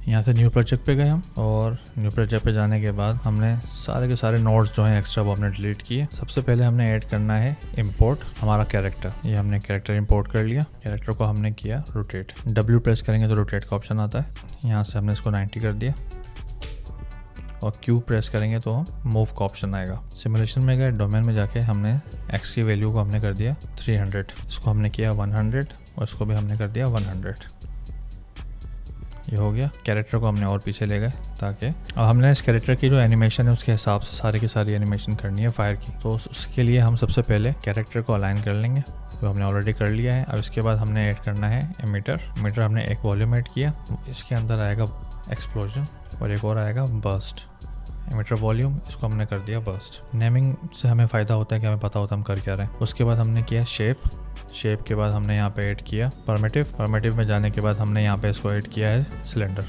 यहाँ से new project पे गए हम, और न्यू प्रोजेक्ट पे जाने के बाद हमने सारे के सारे नोड्स जो हैं एक्स्ट्रा वो हमने डिलीट किए। सबसे पहले हमने ऐड करना है इंपोर्ट हमारा कैरेक्टर। ये हमने कैरेक्टर इंपोर्ट कर लिया। कैरेक्टर को हमने किया रोटेट। W प्रेस करेंगे तो रोटेट का ऑप्शन आता है। यहाँ से हमने इसको 90 कर दिया, और Q प्रेस करेंगे तो मूव का ऑप्शन आएगा। सिमुलेशन में गए, डोमेन में जाके हमने x की वैल्यू को हमने कर दिया 300, इसको हमने किया 100, और इसको भी हमने कर दिया 100। ये हो गया। कैरेक्टर को हमने और पीछे ले गए, ताकि अब हमने इस कैरेक्टर की जो एनिमेशन है उसके हिसाब से सारी की सारी एनिमेशन करनी है फायर की। तो उसके लिए हम सबसे पहले कैरेक्टर को अलाइन कर लेंगे, जो हमने ऑलरेडी कर लिया है। अब इसके बाद हमने ऐड करना है एमिटर। एमिटर हमने एक वॉल्यूम ऐड किया, इसके अंदर आएगा एक्सप्लोजन और एक और आएगा बर्स्ट। एमिटर वॉल्यूम, इसको हमने कर दिया बर्स्ट। नेमिंग से हमें फ़ायदा होता है कि हमें पता होता है हम कर क्या रहे हैं। उसके बाद हमने किया शेप के बाद हमने यहाँ पे ऐड किया परमेटिव में जाने के बाद हमने यहाँ पे इसको ऐड किया है सिलेंडर।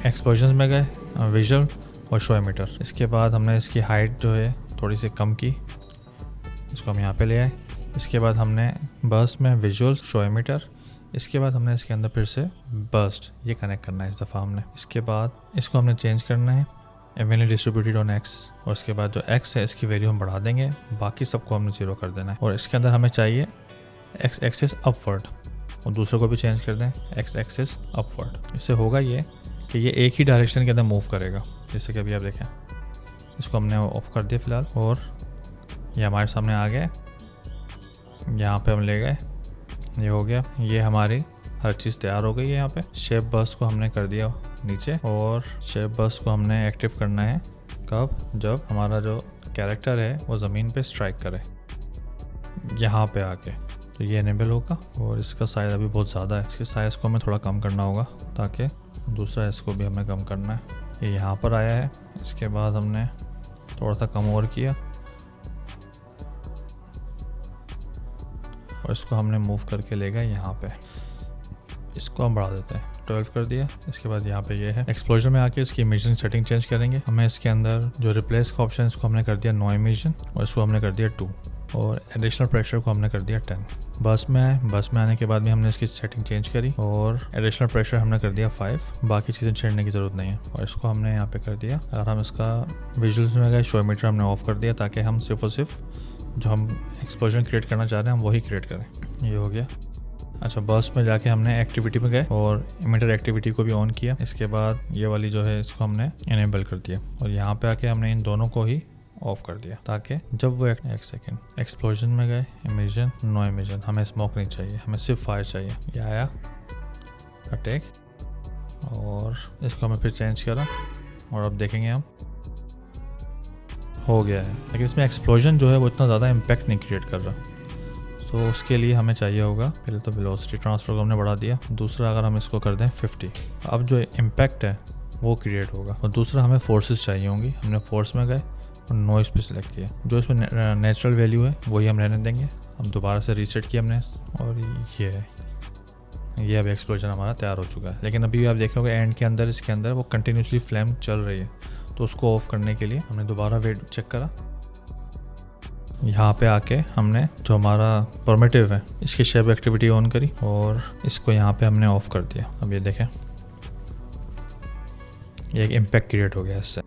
एक्सप्लोजन में गए, विजुअल और शो एमिटर। इसके बाद हमने इसकी हाइट जो है थोड़ी सी कम की, इसको हम यहाँ पे ले आए। इसके बाद हमने बर्स्ट में विजुअल, शो एमिटर। इसके बाद हमने इसके अंदर फिर से बर्स्ट ये कनेक्ट करना है इस दफ़ा हमने। इसके बाद इसको हमने चेंज करना है इवनली डिस्ट्रीब्यूटेड ऑन x, और इसके बाद जो x है इसकी वैल्यू हम बढ़ा देंगे, बाकी सबको हमने 0 कर देना है। और इसके अंदर हमें चाहिए x एक्सिस अपवर्ड, और दूसरे को भी चेंज कर दें x एक्सिस अपवर्ड। इससे होगा ये कि ये एक ही डायरेक्शन के अंदर मूव करेगा। जैसे कि अभी आप देखें, इसको हमने ऑफ कर दिया फ़िलहाल, और ये हमारे सामने आ गया। यहाँ पे हम ले गए, ये हो गया। ये हमारी हर चीज़ तैयार हो गई है। यहाँ पे शेप बर्स्ट को हमने कर दिया नीचे, और शेप बर्स्ट को हमने एक्टिव करना है कब, जब हमारा जो कैरेक्टर है वो ज़मीन पे स्ट्राइक करे यहाँ पे आके, तो ये इनेबल होगा। और इसका साइज़ अभी बहुत ज़्यादा है, इसके साइज़ को हमें थोड़ा कम करना होगा, ताकि दूसरा इसको भी हमें कम करना है। ये यहाँ पर आया है, इसके बाद हमने थोड़ा सा कम और किया, और इसको हमने मूव करके ले गए यहाँ पे। इसको हम बढ़ा देते हैं, 12 कर दिया। इसके बाद यहाँ पे ये है। एक्सप्लोजन में आके इसकी इमेजन सेटिंग चेंज करेंगे। हमें इसके अंदर जो रिप्लेस का ऑप्शन है इसको हमने कर दिया नो इमेजन, और इसको हमने कर दिया 2, और एडिशनल प्रेशर को हमने कर दिया 10। बस में आए, बस में आने के बाद भी हमने इसकी सेटिंग चेंज करी, और एडिशनल प्रेशर हमने कर दिया 5। बाकी चीज़ें छेड़ने की ज़रूरत नहीं है, और इसको हमने यहाँ पे कर दिया। अगर हम इसका विजुअल्स में गए, शो मीटर हमने ऑफ कर दिया, ताकि हम सिर्फ और सिर्फ जो हम एक्सप्लोजन क्रिएट करना चाह रहे हैं हम वही क्रिएट करें। ये हो गया। अच्छा, बर्स्ट में जाके हमने एक्टिविटी में गए और इमिटर एक्टिविटी को भी ऑन किया। इसके बाद ये वाली जो है इसको हमने इनेबल कर दिया, और यहाँ पे आके हमने इन दोनों को ही ऑफ कर दिया, ताकि जब वो एक सेकेंड एक्सप्लोजन में गए, इमेजन, नो इमेजन, हमें स्मोक नहीं चाहिए, हमें सिर्फ फायर चाहिए। ये आया अटैक, और इसको हमें फिर चेंज करा, और अब देखेंगे हम हो गया है। लेकिन इसमें एक्सप्लोजन जो है वो इतना ज़्यादा इम्पैक्ट नहीं क्रिएट कर रहा। तो उसके लिए हमें चाहिए होगा, पहले तो वेलोसिटी ट्रांसफर को हमने बढ़ा दिया। दूसरा, अगर हम इसको कर दें 50, अब जो इम्पैक्ट है वो क्रिएट होगा। और दूसरा, हमें फोर्सेस चाहिए होंगी। हमने फोर्स में गए और नॉइस पे सिलेक्ट किया। जो इसमें नेचुरल वैल्यू है वही हम रहने देंगे। अब दोबारा से रीसेट किया हमने, और ये अब एक्सप्लोजन हमारा तैयार हो चुका है। लेकिन अभी आप देखोगे एंड के अंदर, इसके अंदर वो कंटिन्यूसली फ्लेम चल रही है, तो उसको ऑफ करने के लिए हमने दोबारा वेट चेक करा। यहाँ पे आके हमने जो हमारा परमिटिव है इसकी शेप एक्टिविटी ऑन करी, और इसको यहाँ पे हमने ऑफ कर दिया। अब ये देखें, ये एक इम्पैक्ट क्रिएट हो गया इससे।